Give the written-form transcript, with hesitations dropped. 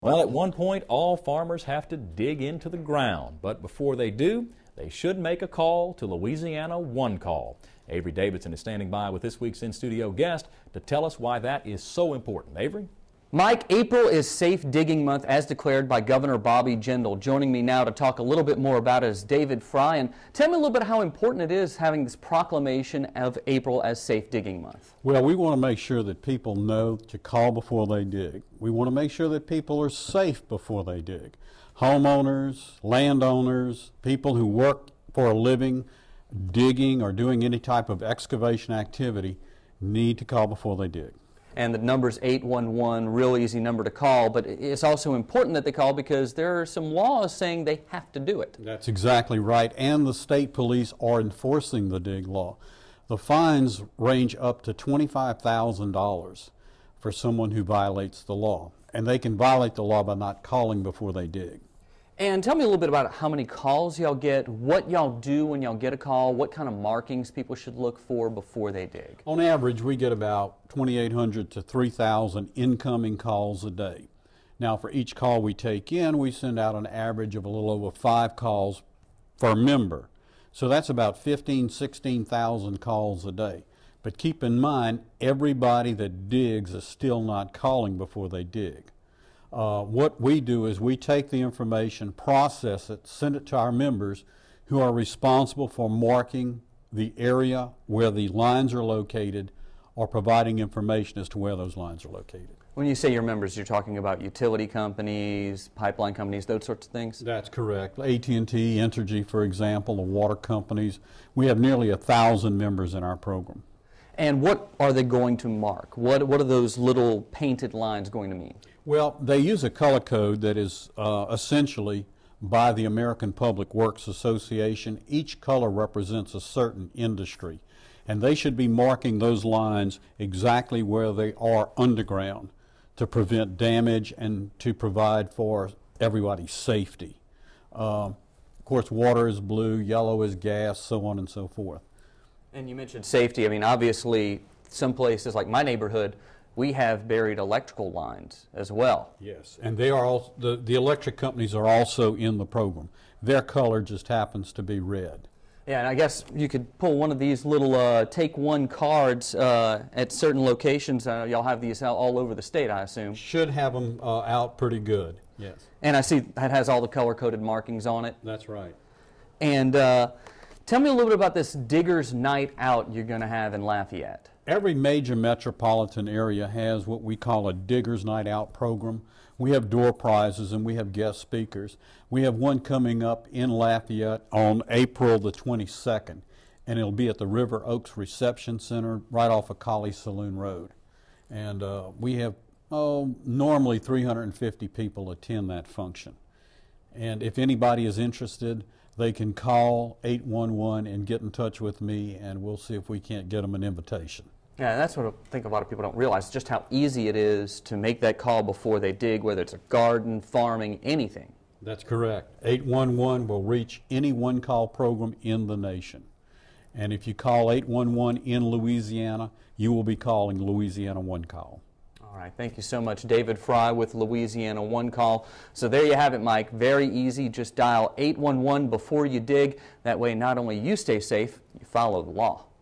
Well, at one point, all farmers have to dig into the ground, but before they do, they should make a call to Louisiana One Call. Avery Davidson is standing by with this week's in-studio guest to tell us why that is so important. Avery? Mike, April is Safe Digging Month as declared by Governor Bobby Jindal. Joining me now to talk a little bit more about it is David Frey. And tell me a little bit how important it is having this proclamation of April as Safe Digging Month. Well, we want to make sure that people know to call before they dig. We want to make sure that people are safe before they dig. Homeowners, landowners, people who work for a living, digging or doing any type of excavation activity need to call before they dig. And the number's 811, real easy number to call, but it's also important that they call because there are some laws saying they have to do it. That's exactly right, and the state police are enforcing the dig law. The fines range up to $25,000 for someone who violates the law, and they can violate the law by not calling before they dig. And tell me a little bit about how many calls y'all get, what y'all do when y'all get a call, what kind of markings people should look for before they dig. On average, we get about 2,800 to 3,000 incoming calls a day. Now, for each call we take in, we send out an average of a little over 5 calls per member. So that's about 15,000, 16,000 calls a day. But keep in mind, everybody that digs is still not calling before they dig. What we do is we take the information, process it, send it to our members who are responsible for marking the area where the lines are located or providing information as to where those lines are located. When you say your members, you're talking about utility companies, pipeline companies, those sorts of things? That's correct. AT&T, Entergy, for example, the water companies. We have nearly 1,000 members in our program. And what are they going to mark? What are those little painted lines going to mean? Well, they use a color code that is essentially by the American Public Works Association. Each color represents a certain industry, and they should be marking those lines exactly where they are underground to prevent damage and to provide for everybody's safety. Of course, water is blue, yellow is gas, so on and so forth. And you mentioned safety. I mean, obviously, some places like my neighborhood, we have buried electrical lines as well. Yes, and they are all, the electric companies are also in the program. Their color just happens to be red. Yeah, and I guess you could pull one of these little take one cards at certain locations. Y'all have these all over the state, I assume. Should have them out pretty good, yes. And I see that has all the color-coded markings on it. That's right. And tell me a little bit about this Diggers Night Out you're going to have in Lafayette. Every major metropolitan area has what we call a Diggers Night Out program. We have door prizes and we have guest speakers. We have one coming up in Lafayette on April the 22nd, and it'll be at the River Oaks Reception Center right off of Collie Saloon Road. And we have normally 350 people attend that function. And if anybody is interested, they can call 811 and get in touch with me, and we'll see if we can't get them an invitation. Yeah, that's what I think a lot of people don't realize, just how easy it is to make that call before they dig, whether it's a garden, farming, anything. That's correct. 811 will reach any one-call program in the nation. And if you call 811 in Louisiana, you will be calling Louisiana One Call. All right, thank you so much, David Frey with Louisiana One Call. So there you have it, Mike. Very easy. Just dial 811 before you dig. That way, not only you stay safe, you follow the law.